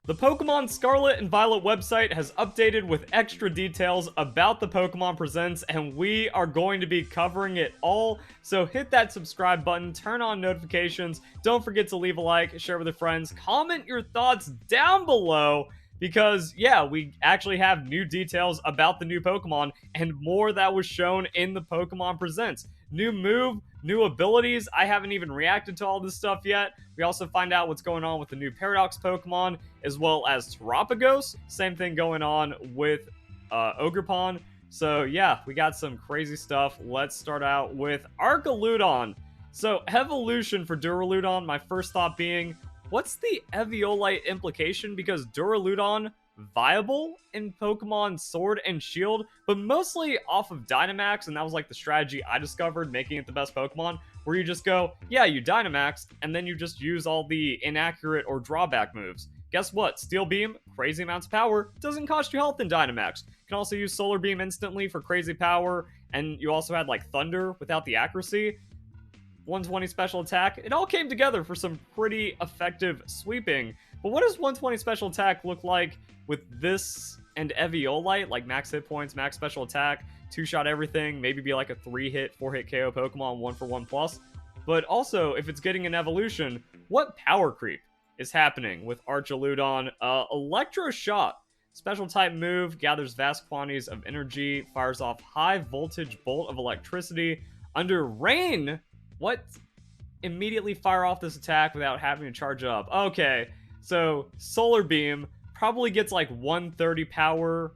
The Pokemon Scarlet and Violet website has updated with extra details about the Pokemon Presents, and we are going to be covering it all. So hit that subscribe button, turn on notifications, don't forget to leave a like, share with your friends, comment your thoughts down below, because yeah, we actually have new details about the new Pokemon and more that was shown in the Pokemon Presents. New move, new abilities. I haven't even reacted to all this stuff yet. We also find out what's going on with the new Paradox Pokemon, as well as Terapagos. Same thing going on with Ogrepon. So yeah, we got some crazy stuff. Let's start out with Archaludon. So evolution for Duraludon, my first thought being, what's the Eviolite implication? Because Duraludon, viable in Pokemon Sword and Shield, but mostly off of Dynamax, and that was like the strategy I discovered, making it the best Pokemon, where you just go, yeah, you Dynamax, and then you just use all the inaccurate or drawback moves. Guess what? Steel Beam, crazy amounts of power, doesn't cost you health in Dynamax. You can also use Solar Beam instantly for crazy power, and you also had like Thunder without the accuracy. 120 special attack. It all came together for some pretty effective sweeping. But what does 120 special attack look like with this and Eviolite? Like max hit points, max special attack, 2-shot everything, maybe be like a 3-hit, 4-hit KO Pokemon, 1-for-1 plus. But also, if it's getting an evolution, what power creep is happening with Archaludon? Electro Shot. Special type move, gathers vast quantities of energy, fires off high voltage bolt of electricity. Under rain, what? Immediately fire off this attack without having to charge up. Okay, so Solar Beam probably gets like 130 power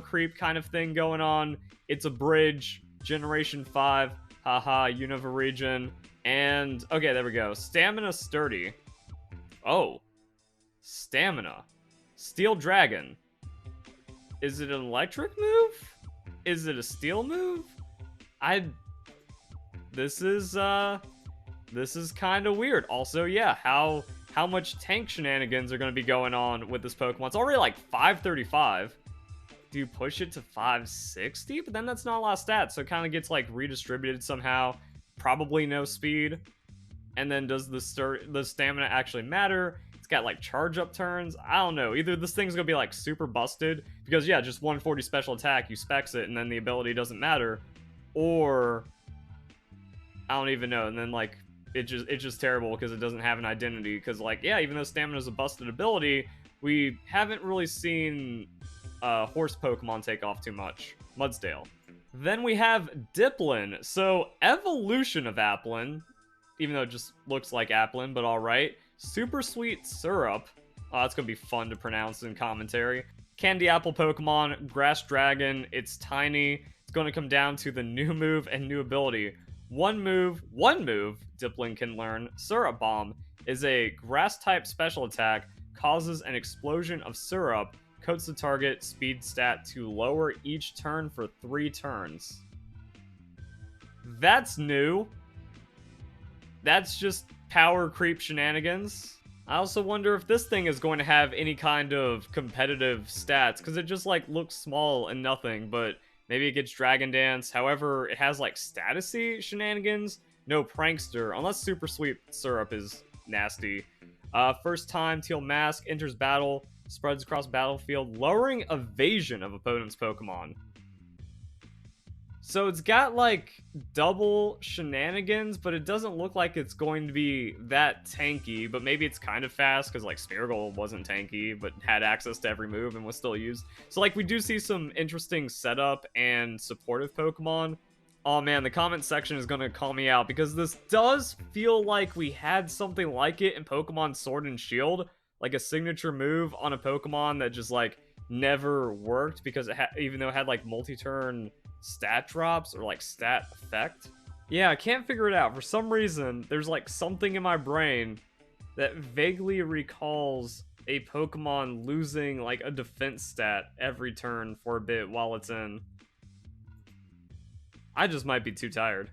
creep kind of thing going on. It's a bridge, Generation 5, haha, Unova region. And, okay, there we go. Stamina Sturdy. Oh, Stamina. Steel Dragon. Is it an electric move? Is it a steel move? This is kind of weird. Also, yeah, how much tank shenanigans are going to be going on with this Pokemon? It's already like 535. Do you push it to 560? But then that's not a lot of stats, so it kind of gets like redistributed somehow. Probably no speed. And then does the stamina actually matter? It's got like charge up turns. I don't know. Either this thing's going to be like super busted, because yeah, just 140 special attack, you specs it, and then the ability doesn't matter. Or I don't even know. And then like it's just terrible because it doesn't have an identity. Because like, yeah, even though stamina is a busted ability, we haven't really seen horse Pokemon take off too much. Mudsdale. Then we have Diplin. So evolution of Applin, even though it just looks like Applin, but all right. Super sweet syrup. Oh, that's gonna be fun to pronounce in commentary. Candy apple Pokemon, grass dragon. It's tiny. It's going to come down to the new move and new ability. One move Diplin can learn. Syrup Bomb is a grass-type special attack, causes an explosion of syrup, coats the target speed stat to lower each turn for 3 turns. That's new. That's just power creep shenanigans. I also wonder if this thing is going to have any kind of competitive stats, because it just like looks small and nothing, but maybe it gets Dragon Dance. However, it has like statusy shenanigans. No Prankster, unless Super Sweet Syrup is nasty. First time Teal Mask enters battle, spreads across battlefield, lowering evasion of opponent's Pokemon. So it's got like double shenanigans, but it doesn't look like it's going to be that tanky. But maybe it's kind of fast because like Spherical wasn't tanky, but had access to every move and was still used. So like we do see some interesting setup and supportive Pokemon. Oh man, the comment section is going to call me out because this does feel like we had something like it in Pokemon Sword and Shield. Like a signature move on a Pokemon that just like never worked because it even though it had like multi-turn stat drops or like stat effect. Yeah, I can't figure it out. For some reason, there's like something in my brain that vaguely recalls a Pokemon losing like a defense stat every turn for a bit while it's in. I just might be too tired.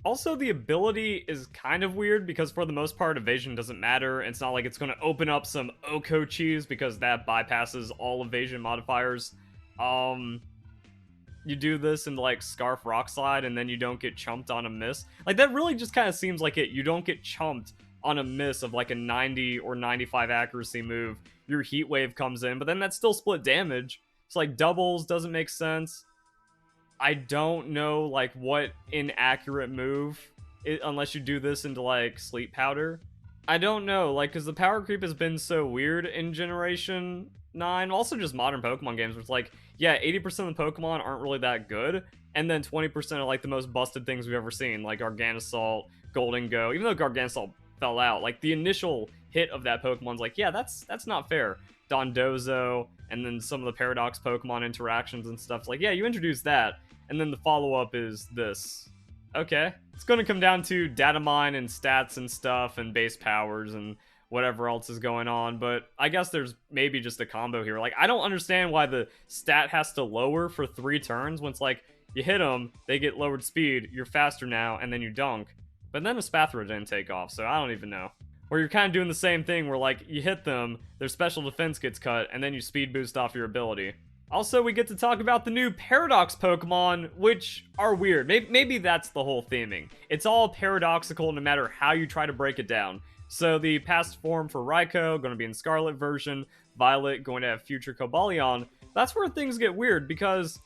Also, the ability is kind of weird because for the most part, evasion doesn't matter. It's not like it's going to open up some Oko cheese because that bypasses all evasion modifiers. You do this in like Scarf Rock Slide and then you don't get chumped on a miss. Like that really just kind of seems like it. You don't get chumped on a miss of like a 90 or 95 accuracy move. your Heat Wave comes in, but then that's still split damage. It's like doubles doesn't make sense. I don't know like what inaccurate move unless you do this into like Sleep Powder. I don't know, like, because the power creep has been so weird in Generation 9, also just modern Pokemon games, where it's like, yeah, 80% of the Pokemon aren't really that good, and then 20% are like the most busted things we've ever seen, like Gargantasalt, Golden Go, even though Gargantasalt fell out, like, the initial hit of that Pokemon's like, yeah, that's not fair. Dondozo, and then some of the Paradox Pokemon interactions and stuff, like, yeah, you introduced that, and then the follow-up is this. Okay. It's going to come down to data mine and stats and stuff and base powers and whatever else is going on, but I guess there's maybe just a combo here. Like, I don't understand why the stat has to lower for 3 turns when it's like, you hit them, they get lowered speed, you're faster now, and then you dunk. But then the Spathra didn't take off, so I don't even know. Or you're kind of doing the same thing where, like, you hit them, their special defense gets cut, and then you speed boost off your ability. Also, we get to talk about the new Paradox Pokemon, which are weird. Maybe that's the whole theming. It's all paradoxical no matter how you try to break it down. So the past form for Raikou, going to be in Scarlet version, Violet going to have future Cobalion. That's where things get weird, because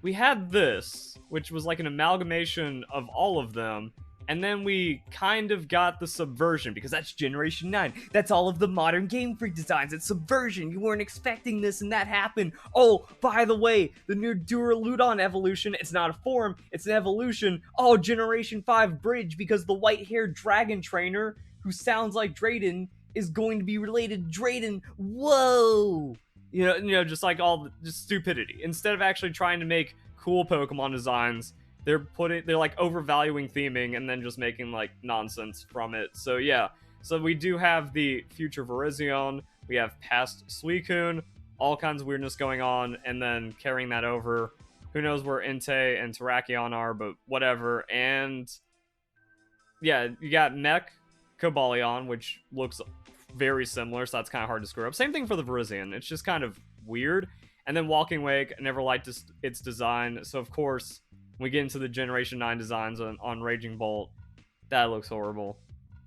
we had this, which was like an amalgamation of all of them, and then we kind of got the Subversion, because that's Generation 9. That's all of the modern Game Freak designs. It's Subversion. You weren't expecting this, and that happened. Oh, by the way, the new Duraludon evolution, it's not a form, it's an evolution. Oh, Generation 5 Bridge, because the white-haired dragon trainer, who sounds like Drayden, is going to be related to Drayden. Whoa! You know, just like all the just stupidity. Instead of actually trying to make cool Pokemon designs, they're like overvaluing theming and then just making like nonsense from it. So yeah, so we do have the future Virizion, we have past Suicune, all kinds of weirdness going on, and then carrying that over. Who knows where Entei and Terrakion are, but whatever. And yeah, you got Mech Cobalion, which looks very similar, so that's kind of hard to screw up. Same thing for the Virizion, it's just kind of weird. And then Walking Wake, I never liked its design, so of course, when we get into the Generation 9 designs on Raging Bolt, that looks horrible.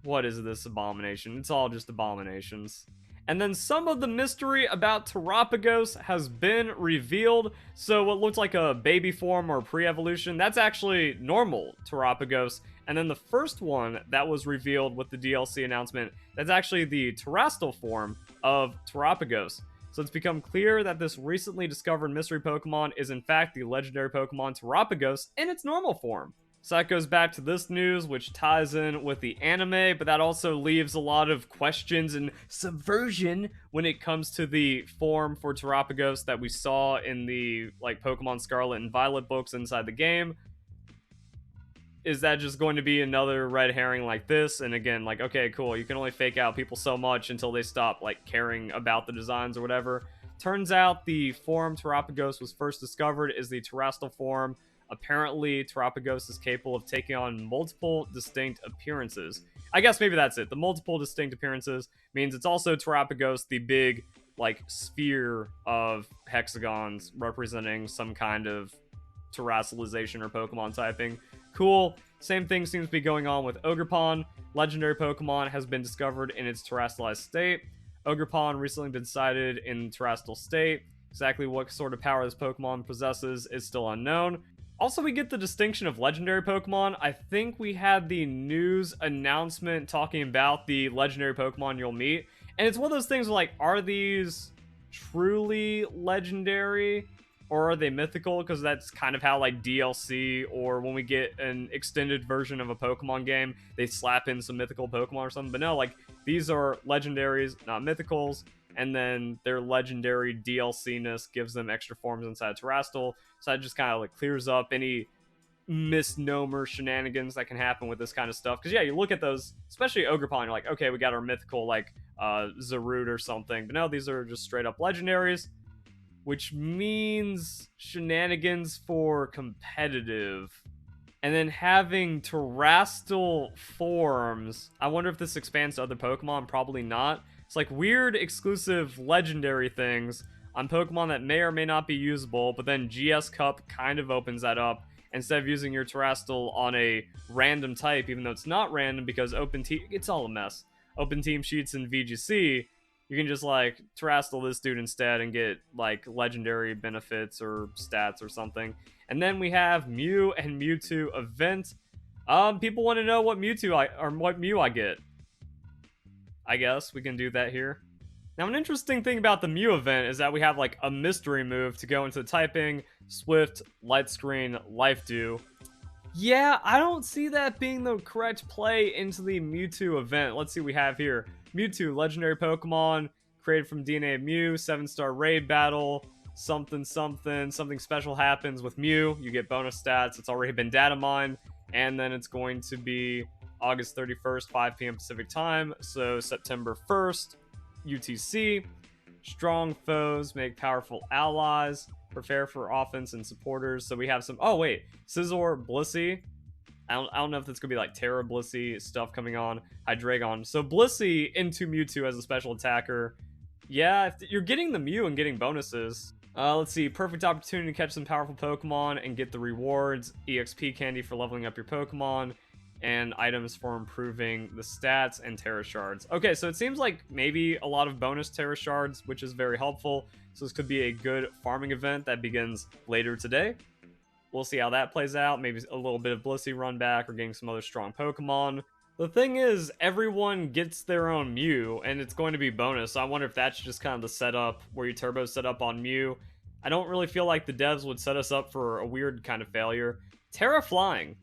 What is this abomination? It's all just abominations. And then some of the mystery about Terapagos has been revealed. So what looked like a baby form or pre-evolution, that's actually normal Terapagos. And then the first one that was revealed with the DLC announcement, that's actually the Terastal form of Terapagos. So it's become clear that this recently discovered mystery Pokemon is in fact the legendary Pokemon Terapagos in its normal form. So that goes back to this news, which ties in with the anime, but that also leaves a lot of questions and subversion when it comes to the form for Terapagos that we saw in the like Pokemon Scarlet and Violet books inside the game. Is that just going to be another red herring like this? And again, like, okay, cool, you can only fake out people so much until they stop, like, caring about the designs or whatever. Turns out the form Terapagos was first discovered is the Terastal form. Apparently, Terapagos is capable of taking on multiple distinct appearances. I guess maybe that's it. The multiple distinct appearances means it's also Terapagos, the big, like, sphere of hexagons representing some kind of terrestrialization or Pokemon typing. Cool. Same thing seems to be going on with Ogrepon. Legendary Pokemon has been discovered in its terrestrialized state. Ogrepon recently been sighted in terrestrial state. Exactly what sort of power this Pokemon possesses is still unknown. Also, we get the distinction of legendary Pokemon. I think we had the news announcement talking about the legendary Pokemon you'll meet. And it's one of those things where, like, are these truly legendary? Or are they mythical? Because that's kind of how, like, DLC or when we get an extended version of a Pokemon game, they slap in some mythical Pokemon or something. But no, like, these are legendaries, not mythicals. And then their legendary DLC-ness gives them extra forms inside Terastal. So that just kind of, like, clears up any misnomer shenanigans that can happen with this kind of stuff. Because, yeah, you look at those, especially Ogrepon, you're like, okay, we got our mythical, like, Zarude or something. But no, these are just straight-up legendaries. Which means shenanigans for competitive. And then having terrestrial forms. I wonder if this expands to other Pokemon. Probably not. It's like weird exclusive legendary things on Pokemon that may or may not be usable. But then GS Cup kind of opens that up. Instead of using your terrestrial on a random type, even though it's not random because Open Team... It's all a mess. Open Team Sheets and VGC... you can just like terrestrial this dude instead and get like legendary benefits or stats or something. And then we have Mew and Mewtwo event. People want to know what what Mew I get. I guess we can do that here. Now, an interesting thing about the Mew event is that we have like a mystery move to go into typing, Swift, Light Screen, Life Dew. Yeah, I don't see that being the correct play into the Mewtwo event. Let's see what we have here. Mewtwo, legendary Pokemon, created from DNA of Mew, 7-star raid battle, something special happens with Mew. You get bonus stats. It's already been data mined, and then it's going to be August 31st, 5 p.m. Pacific time, so September 1st, UTC. Strong foes make powerful allies. Prepare for offense and supporters. So we have some... Oh, wait. Scizor, Blissey. I don't know if that's going to be like Terra Blissey stuff coming on. Hydreigon. So Blissey into Mewtwo as a special attacker. Yeah, if you're getting the Mew and getting bonuses. Let's see. Perfect opportunity to catch some powerful Pokemon and get the rewards. EXP candy for leveling up your Pokemon. And items for improving the stats and Terra Shards. Okay, so it seems like maybe a lot of bonus Terra Shards, which is very helpful. So this could be a good farming event that begins later today. We'll see how that plays out. Maybe a little bit of Blissey run back or getting some other strong Pokemon. The thing is, everyone gets their own Mew, and it's going to be bonus. So I wonder if that's just kind of the setup where you turbo set up on Mew. I don't really feel like the devs would set us up for a weird kind of failure. Terra Flying.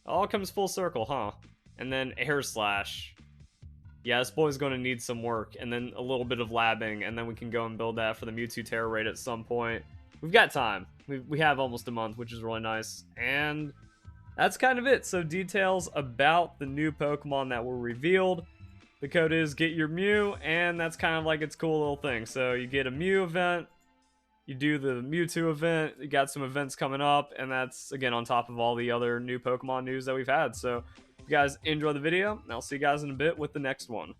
All comes full circle, huh? And then Air Slash. Yeah, this boy's going to need some work, and then a little bit of labbing, and then we can go and build that for the Mewtwo Terra raid at some point. We've got time. We have almost a month, which is really nice. And that's kind of it. So details about the new Pokemon that were revealed. The code is Get Your Mew, and that's kind of like its cool little thing. So you get a Mew event, you do the Mewtwo event, you got some events coming up, and that's, again, on top of all the other new Pokemon news that we've had. So if you guys enjoy the video, and I'll see you guys in a bit with the next one.